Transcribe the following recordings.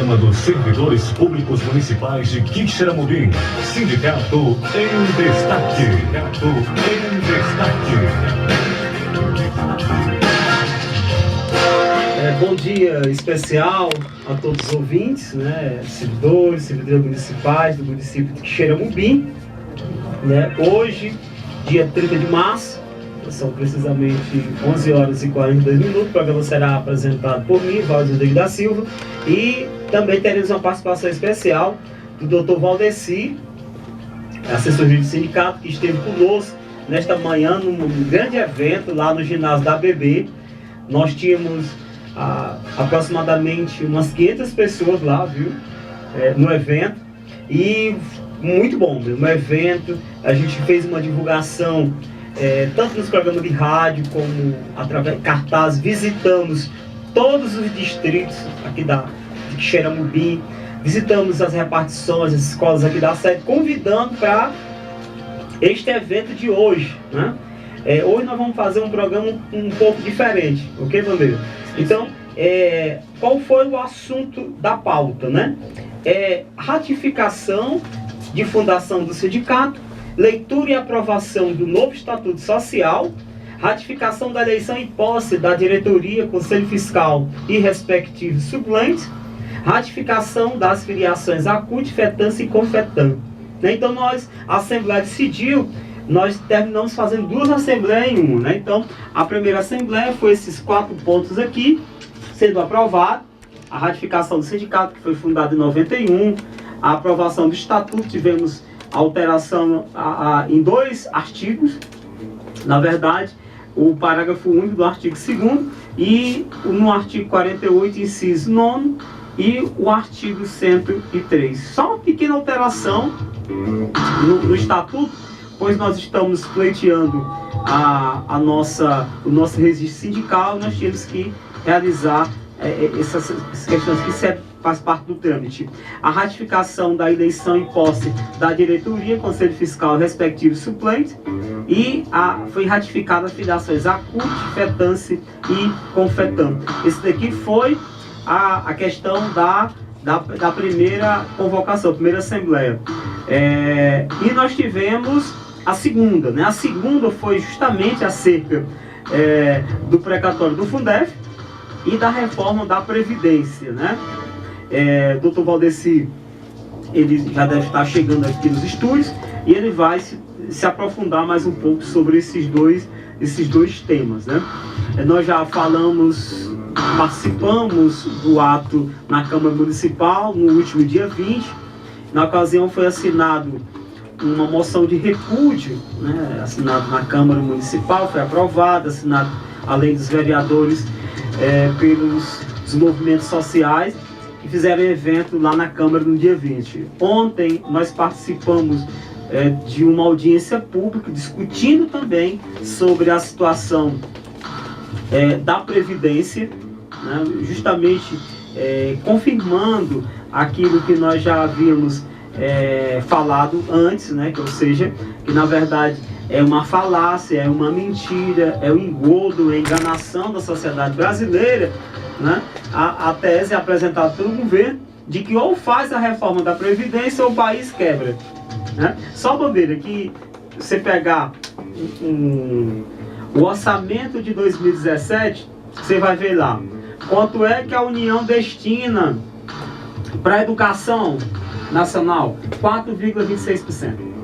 Programa dos Servidores Públicos Municipais de Quixeramobim. Sindicato em Destaque. Sindicato em Destaque. Bom dia especial a todos os ouvintes, servidores municipais do município de Quixeramobim. Hoje, dia 30 de março, são precisamente 11 horas e 42 minutos. O programa será apresentado por mim, Valdir Rodrigues da Silva, e também teremos uma participação especial do Dr. Valdeci, assessor do sindicato, que esteve conosco nesta manhã num grande evento lá no ginásio da ABB. Nós tínhamos aproximadamente umas 500 pessoas lá, no evento, e muito bom, no evento. A gente fez uma divulgação tanto nos programas de rádio como através de cartazes. Visitamos todos os distritos aqui de Quixeramobim, visitamos as repartições, as escolas aqui da sede, convidando para este evento de hoje, hoje nós vamos fazer um programa um pouco diferente, ok, Bandeira? Então, qual foi o assunto da pauta, ratificação de fundação do sindicato, leitura e aprovação do novo Estatuto Social, ratificação da eleição e posse da diretoria, conselho fiscal e respectivos suplentes, ratificação das filiações à CUT, FETANCE e CONFETAN. Então, a Assembleia decidiu, nós terminamos fazendo duas assembleias em uma. Então, a primeira assembleia foi esses 4 pontos aqui, sendo aprovado: a ratificação do sindicato, que foi fundado em 91, a aprovação do estatuto, tivemos alteração em 2 artigos, na verdade, o parágrafo único do artigo 2º, e no artigo 48, inciso 9º, e o artigo 103. Só uma pequena alteração no estatuto, pois nós estamos pleiteando o nosso registro sindical. Nós tínhamos que realizar essas questões que faz parte do trâmite. A ratificação da eleição e posse da diretoria, conselho fiscal respectivo suplente, e foi ratificada as filiações à CUT, FETANCE e CONFETAN. Esse daqui foi a questão da primeira convocação, primeira assembleia. E nós tivemos a segunda, A segunda foi justamente acerca do precatório do Fundef e da reforma da Previdência, Dr. Valdeci, ele já deve estar chegando aqui nos estúdios, e ele vai se aprofundar mais um pouco sobre esses dois temas, Nós já participamos do ato na Câmara Municipal no último dia 20. Na ocasião foi assinado uma moção de repúdio, assinado na Câmara Municipal, foi aprovada, assinado além dos vereadores pelos movimentos sociais, que fizeram evento lá na Câmara no dia 20. Ontem nós participamos de uma audiência pública, discutindo também sobre a situação da Previdência, justamente confirmando aquilo que nós já havíamos falado antes, ou seja, que na verdade é uma falácia, é uma mentira, é um engodo, é enganação da sociedade brasileira, a tese apresentada pelo governo de que ou faz a reforma da Previdência ou o país quebra. Só, Bandeira, que você pegar o orçamento de 2017, você vai ver lá quanto é que a União destina para a educação nacional: 4,26%.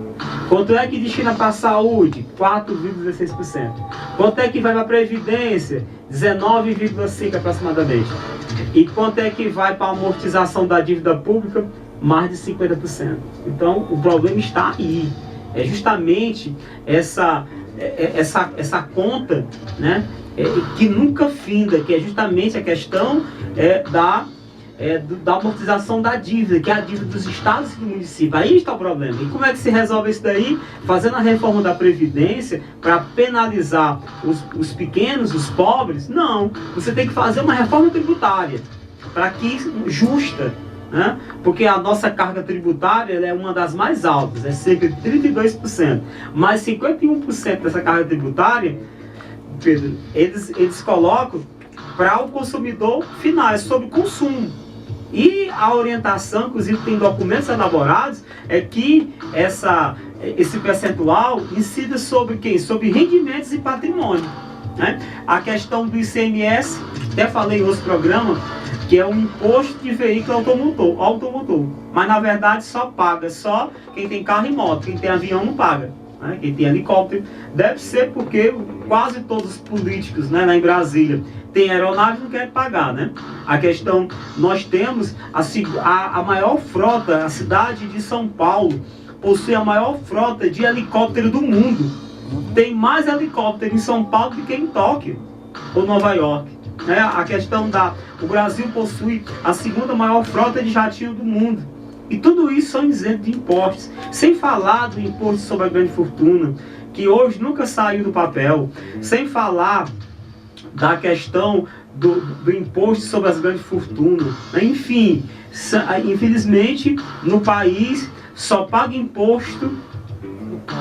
Quanto é que destina para a saúde? 4,16%. Quanto é que vai para a Previdência? 19,5% aproximadamente. E quanto é que vai para a amortização da dívida pública? Mais de 50%. Então, o problema está aí. É justamente essa conta, que nunca finda, que é justamente a questão da amortização da dívida, que é a dívida dos estados e do município. Aí está o problema. E como é que se resolve isso daí? Fazendo a reforma da Previdência para penalizar os pequenos, os pobres? Não. Você tem que fazer uma reforma tributária para que justa, porque a nossa carga tributária é uma das mais altas, é cerca de 32%. Mas 51% dessa carga tributária, Pedro, eles colocam para o consumidor final, é sobre consumo. E a orientação, inclusive tem documentos elaborados, é que esse percentual incida sobre quem? Sobre rendimentos e patrimônio, né? A questão do ICMS, até falei em outro programa, que é um imposto de veículo automotor. Mas na verdade só paga quem tem carro e moto, quem tem avião não paga, né? Quem tem helicóptero. Deve ser porque quase todos os políticos, né, lá em Brasília tem aeronave e não querem pagar, né? A questão, nós temos a maior frota, a cidade de São Paulo possui a maior frota de helicóptero do mundo. Tem mais helicóptero em São Paulo do que em Tóquio ou Nova York. A questão o Brasil possui a segunda maior frota de jatinho do mundo. E tudo isso são isentos de impostos. Sem falar do imposto sobre a grande fortuna, que hoje nunca saiu do papel. Sem falar da questão do imposto sobre as grandes fortunas. Enfim, infelizmente, no país só paga imposto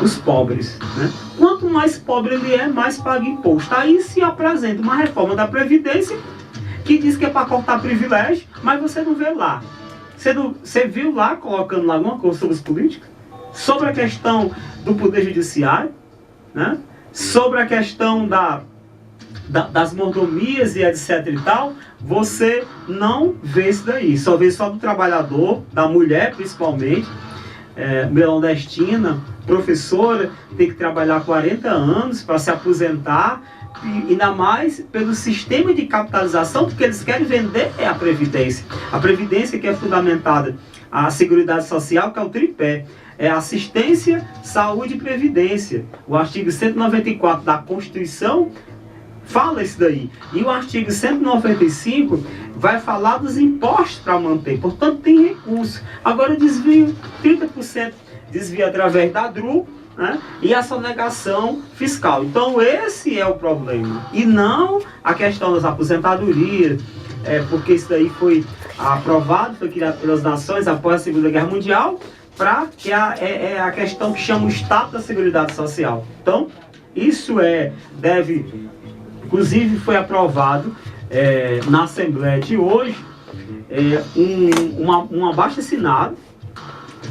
os pobres, né? Quanto mais pobre ele é, mais paga imposto. Aí se apresenta uma reforma da Previdência que diz que é para cortar privilégio, mas você não vê lá. Você viu lá, colocando lá alguma coisa sobre os políticos? Sobre a questão do Poder Judiciário, né? Sobre a questão das mordomias e etc e tal, você não vê isso daí. Só vê só do trabalhador, da mulher principalmente, nordestina, professora, tem que trabalhar 40 anos para se aposentar, e ainda mais pelo sistema de capitalização, porque eles querem vender a Previdência. A Previdência que é fundamentada, a Seguridade Social, que é o tripé. É assistência, saúde e previdência. O artigo 194 da Constituição fala isso daí. E o artigo 195 vai falar dos impostos para manter. Portanto, tem recurso. Agora, desvio 30% desvia através da DRU, né? E a sonegação fiscal. Então, esse é o problema. E não a questão das aposentadorias, porque isso daí foi aprovado, foi criado pelas nações após a Segunda Guerra Mundial, que é a questão que chama o Estado da Seguridade Social. Então, isso inclusive foi aprovado na Assembleia de hoje um abaixo-assinado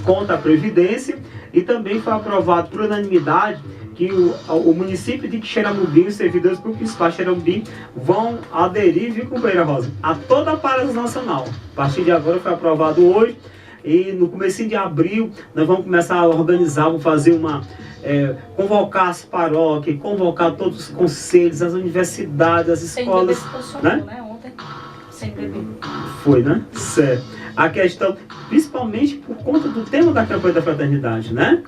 contra a Previdência, e também foi aprovado por unanimidade que o município de Quixeramobim, os servidores públicos de Quixeramobim vão aderir, viu, companheira Rosa, a toda a Parada Nacional. A partir de agora foi aprovado hoje, e no começo de abril nós vamos começar a organizar, vamos fazer convocar as paróquias, convocar todos os conselhos, as universidades, as escolas. Sem beber funcionou, né? Ontem, sem beber. Foi, né? Certo. A questão, principalmente por conta do tema da campanha da fraternidade, né?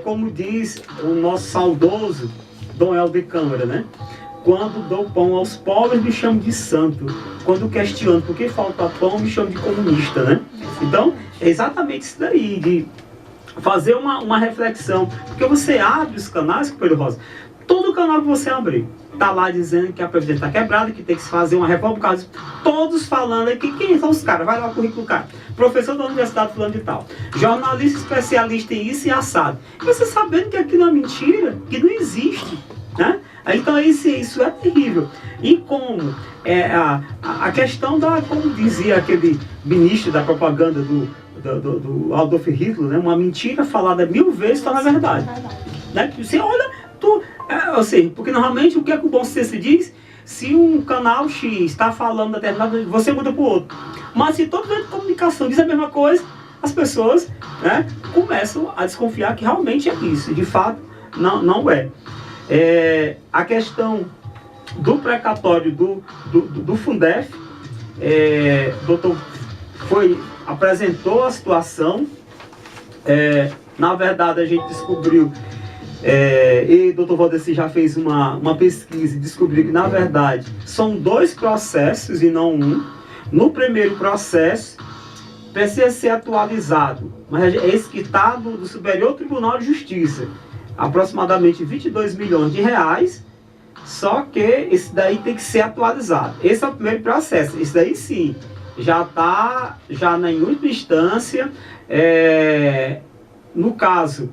Como diz o nosso saudoso Dom Helder Câmara, né? Quando dou pão aos pobres, me chamo de santo. Quando questiono por que falta pão, me chamo de comunista, né? Então, é exatamente isso daí, de fazer uma reflexão. Porque você abre os canais, companheiro Rosa, todo canal que você abrir, está lá dizendo que a Previdência está quebrada, que tem que se fazer uma reforma, por causa todos falando aqui, quem são os caras? Vai lá o currículo do cara. Professor da universidade fulano de tal. Jornalista especialista em isso e assado. E você sabendo que aquilo é mentira, que não existe, né? Então isso é terrível. E como a questão como dizia aquele ministro da propaganda do Adolf Hitler, né? Uma mentira falada 1000 vezes torna verdade. Né? Você olha, ou seja, porque normalmente o que é que o bom senso diz? Se um canal X está falando determinado, você muda para o outro. Mas se todo meio de comunicação diz a mesma coisa, as pessoas, né, começam a desconfiar que realmente é isso. E de fato, não é. A questão do precatório do Fundef, doutor apresentou a situação. Na verdade, a gente descobriu, e o doutor Valdeci já fez uma pesquisa e descobriu que, na verdade, são 2 processos e não um. No primeiro processo, precisa ser atualizado, mas esse que está do Superior Tribunal de Justiça, aproximadamente 22 milhões de reais, só que esse daí tem que ser atualizado. Esse é o primeiro processo. Esse daí sim, já está em última instância. No caso,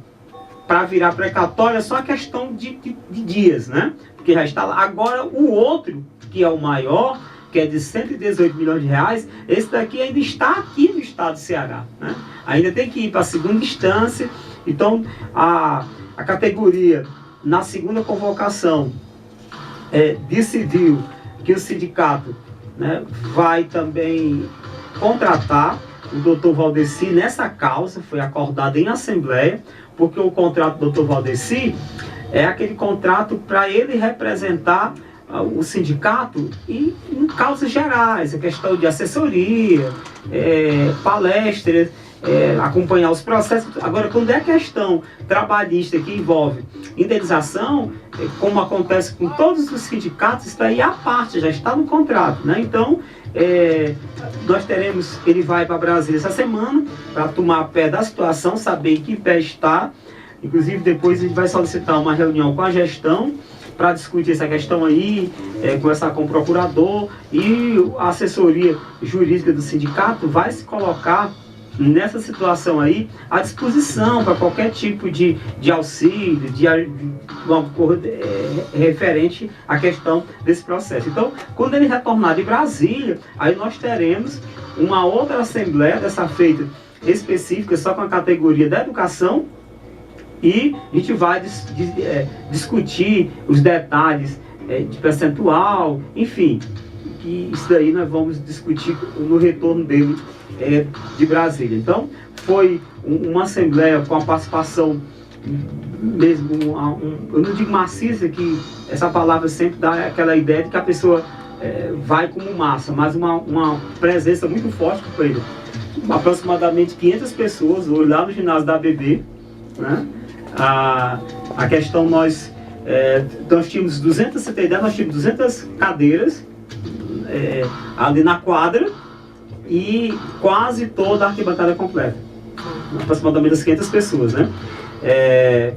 para virar precatório, é só a questão de dias, né? Porque já está lá. Agora, o outro, que é o maior, que é de 118 milhões de reais, esse daqui ainda está aqui no estado do Ceará, né? Ainda tem que ir para a segunda instância. Então, a categoria, na segunda convocação, decidiu que o sindicato, né, vai também contratar o doutor Valdeci nessa causa, foi acordado em assembleia, porque o contrato do doutor Valdeci é aquele contrato para ele representar o sindicato e em causas gerais, a questão de assessoria, palestras, acompanhar os processos. Agora, quando é questão trabalhista que envolve indenização, como acontece com todos os sindicatos, isso aí à parte, já está no contrato, né? Então, nós teremos, ele vai para Brasília essa semana para tomar pé da situação, saber em que pé está. Inclusive, depois a gente vai solicitar uma reunião com a gestão para discutir essa questão aí, conversar com o procurador, e a assessoria jurídica do sindicato vai se colocar nessa situação aí à disposição para qualquer tipo de auxílio, referente à questão desse processo. Então, quando ele retornar de Brasília, aí nós teremos uma outra assembleia, dessa feita específica, só com a categoria da educação, e a gente vai discutir os detalhes de percentual, enfim, que isso daí nós vamos discutir no retorno dele de Brasília. Então, foi uma assembleia com a participação mesmo, eu não digo maciça, que essa palavra sempre dá aquela ideia de que a pessoa vai como massa, mas uma presença muito forte com ele. Aproximadamente 500 pessoas hoje lá no ginásio da ABB, né? A questão, nós tínhamos 200 cadeiras ali na quadra e quase toda a arquibancada completa, aproximadamente as 500 pessoas, né?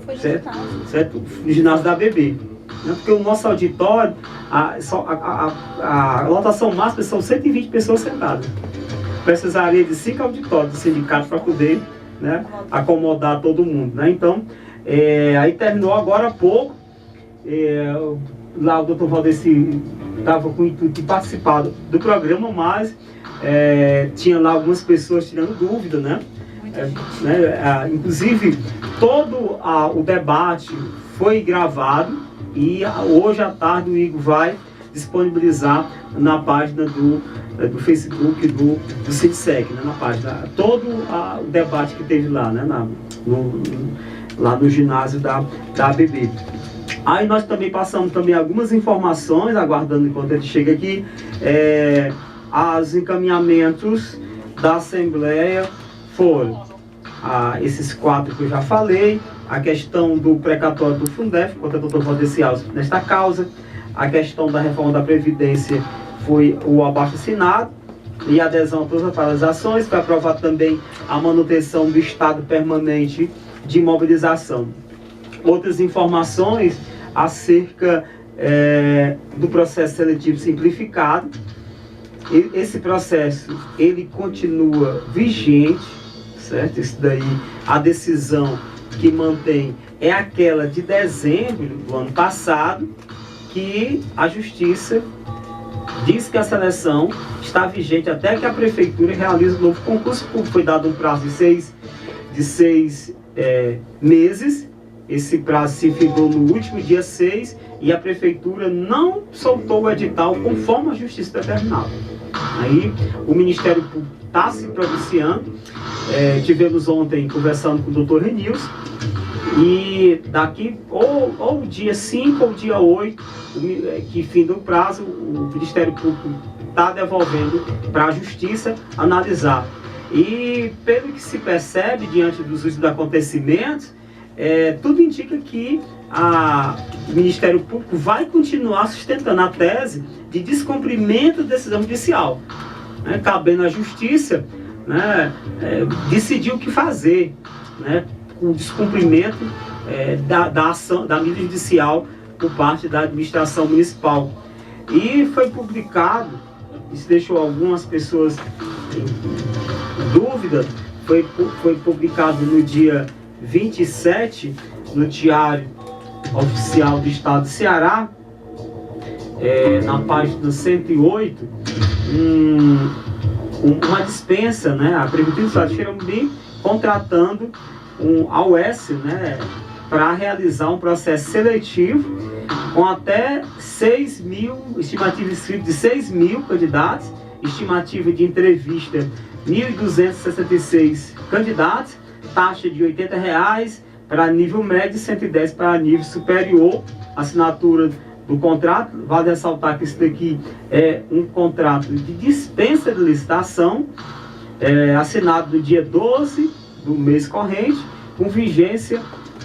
Foi certo? No ginásio da ABB, né? Porque o nosso auditório, a lotação máxima são 120 pessoas sentadas. Precisaria de 5 auditórios do sindicato para poder, né, acomodar todo mundo, né? Então, aí terminou agora há pouco, lá o doutor Valdeci estava com o intuito de participar do programa, mas tinha lá algumas pessoas tirando dúvida, né? Inclusive, todo o debate foi gravado e hoje à tarde o Igor vai disponibilizar na página do Facebook do Sindsec, né, na página, todo o debate que teve lá, né, lá no ginásio da ABB. Aí nós também passamos também algumas informações, aguardando enquanto ele chega aqui, os encaminhamentos da Assembleia foram esses 4 que eu já falei, a questão do precatório do Fundef, contra o doutor Valdeci Alves nesta causa, a questão da reforma da Previdência foi o abaixo-assinado e a adesão a todas as paralisações. Foi aprovado também a manutenção do estado permanente de imobilização. Outras informações acerca do processo seletivo simplificado. Esse processo, ele continua vigente, certo? Isso daí, a decisão que mantém é aquela de dezembro do ano passado, que a Justiça diz que a seleção está vigente até que a Prefeitura realize um novo concurso público. Foi dado um prazo de seis meses. Esse prazo se findou no último dia 6 e a Prefeitura não soltou o edital conforme a Justiça determinava. Aí o Ministério Público está se pronunciando. Tivemos ontem conversando com o doutor Renilson, e daqui ou dia 5 ou dia 8, que finda o prazo, o Ministério Público está devolvendo para a Justiça analisar. E pelo que se percebe diante dos últimos acontecimentos, tudo indica que o Ministério Público vai continuar sustentando a tese de descumprimento da decisão judicial, né, cabendo à Justiça, né, decidir o que fazer, né, com o descumprimento da ação, da medida judicial por parte da administração municipal. E foi publicado, isso deixou algumas pessoas em dúvida, foi publicado no dia 27, no Diário Oficial do Estado do Ceará, na página 108, uma dispensa, né? A Prefeitura do Estado de Xeramobim contratando a UES, né, para realizar um processo seletivo com até 6.000, estimativa inscrita de 6.000 candidatos, estimativa de entrevista 1.266 candidatos, taxa de R$ 80 para nível médio e 110 para nível superior, assinatura do contrato. Vale ressaltar que isso daqui é um contrato de dispensa de licitação, assinado no dia 12 do mês corrente, com vigência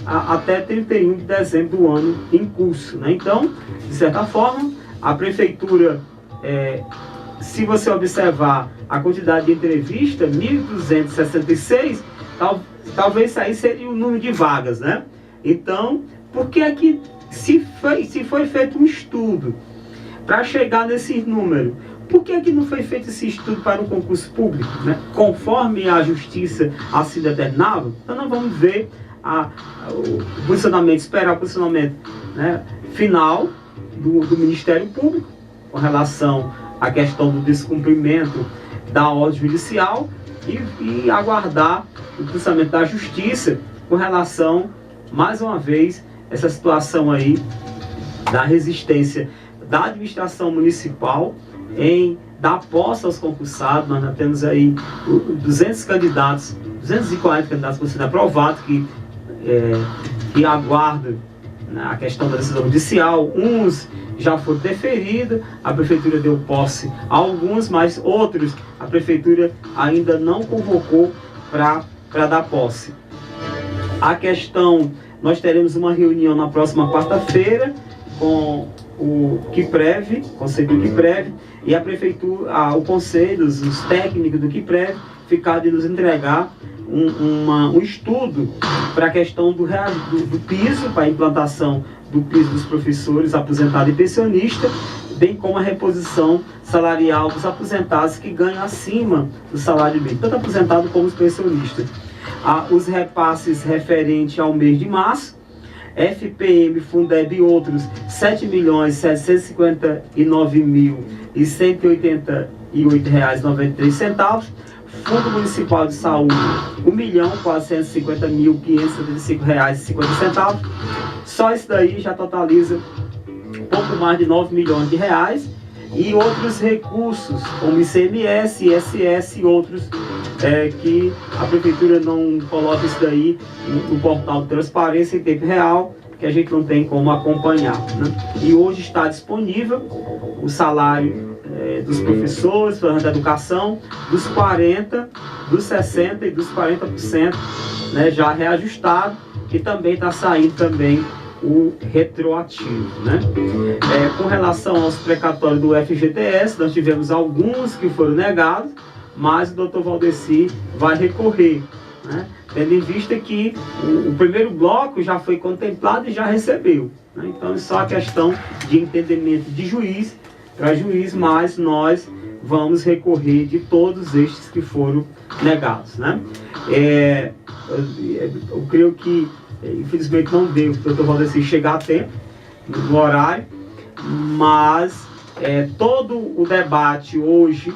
até 31 de dezembro do ano em curso, né? Então, de certa forma, a Prefeitura, se você observar a quantidade de entrevista, 1.266, talvez aí seria o número de vagas, né? Então, por que é que se foi feito um estudo para chegar nesse número, por que é que não foi feito esse estudo para um concurso público, né? Conforme a Justiça assim determinava? Então nós vamos ver o posicionamento, esperar o posicionamento, né, final do Ministério Público com relação à questão do descumprimento da ordem judicial e aguardar o posicionamento da Justiça com relação, mais uma vez, essa situação aí da resistência da administração municipal em dar posse aos concursados. Nós já temos aí 240 candidatos por sendo aprovados, que aguardam, né, a questão da decisão judicial. Uns já foram deferidos, a Prefeitura deu posse a alguns, mas outros a Prefeitura ainda não convocou para dar posse. A questão, nós teremos uma reunião na próxima quarta-feira com o QUIPREV, Conselho do QUIPREV, e a Prefeitura, o Conselho, os técnicos do QUIPREV, ficaram de nos entregar um estudo para a questão do piso, para a implantação do piso dos professores aposentados e pensionistas, bem como a reposição salarial dos aposentados que ganham acima do salário mínimo, tanto aposentado como os pensionistas. Os repasses referentes ao mês de março, FPM, Fundeb e outros, R$ 7.759.188,93. Fundo Municipal de Saúde, R$ 1.450.575,50. Só isso daí já totaliza pouco mais de R$ 9 milhões. E outros recursos, como ICMS, ISS e outros, que a Prefeitura não coloca isso daí no portal de transparência em tempo real, que a gente não tem como acompanhar, né? E hoje está disponível o salário dos professores, da educação, dos 40%, dos 60% e dos 40%, né, já reajustado, e também está saindo também o retroativo, né? Com relação aos precatórios do FGTS, nós tivemos alguns que foram negados, mas o doutor Valdeci vai recorrer, né? Tendo em vista que o primeiro bloco já foi contemplado e já recebeu, né? Então é só a questão de entendimento de juiz para juiz, mas nós vamos recorrer de todos estes que foram negados, né? Eu creio que infelizmente não deu para o doutor Valdeci chegar a tempo no horário, mas todo o debate hoje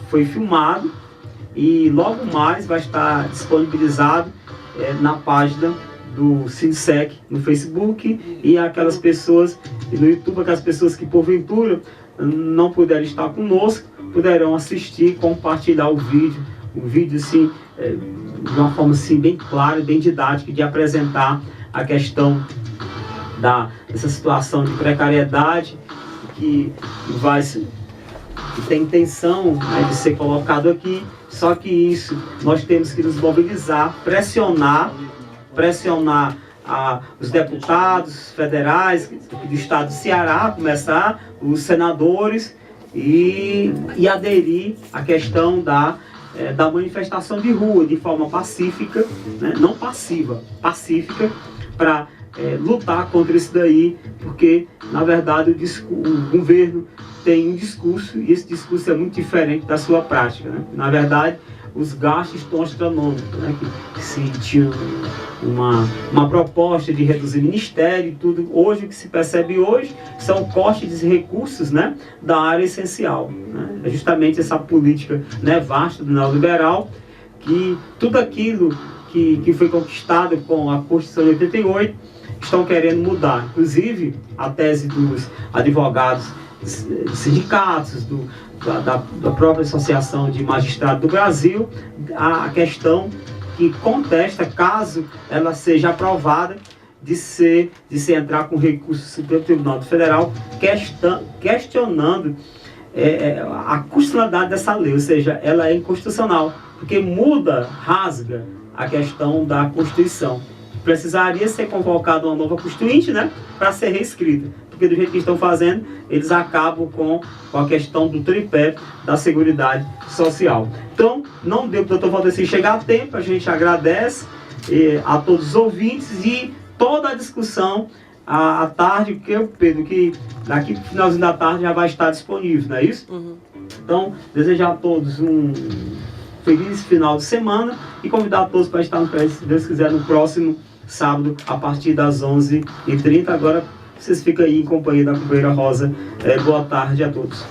foi filmado e logo mais vai estar disponibilizado na página do Sinsec no Facebook, e aquelas pessoas, e no YouTube, aquelas pessoas que porventura não puderem estar conosco, poderão assistir, compartilhar o vídeo assim, de uma forma assim, bem clara, bem didática, de apresentar a questão dessa situação de precariedade que tem intenção, né, de ser colocado aqui. Só que isso, nós temos que nos mobilizar, pressionar os deputados federais do estado do Ceará, começar, os senadores, e aderir à questão da manifestação de rua de forma pacífica, né? Não passiva, pacífica, para lutar contra isso daí, porque na verdade o governo tem um discurso, e esse discurso é muito diferente da sua prática, né? Na verdade, os gastos astronômicos, né? Que se tinha uma proposta de reduzir ministério e tudo. Hoje, o que se percebe hoje são cortes de recursos, né, da área essencial, né? É justamente essa política, né, vasta do neoliberal, que tudo aquilo que foi conquistado com a Constituição de 88 estão querendo mudar. Inclusive, a tese dos advogados, sindicatos, da própria Associação de Magistrados do Brasil, a questão que contesta, caso ela seja aprovada, de se entrar com recurso do Supremo Tribunal Federal, questionando a constitucionalidade dessa lei, ou seja, ela é inconstitucional, porque muda, rasga a questão da Constituição. Precisaria ser convocada uma nova Constituinte, né, para ser reescrita, porque do jeito que estão fazendo, eles acabam com a questão do tripé da Seguridade Social. Então, não deu para o Dr. Valdeci chegar a tempo, a gente agradece a todos os ouvintes e toda a discussão à tarde, porque eu, Pedro, que daqui para o finalzinho da tarde já vai estar disponível, não é isso? Uhum. Então, desejar a todos um feliz final de semana e convidar a todos para estar, se Deus quiser, no próximo sábado, a partir das 11h30. Agora, vocês ficam aí em companhia da Companheira Rosa. Boa tarde a todos.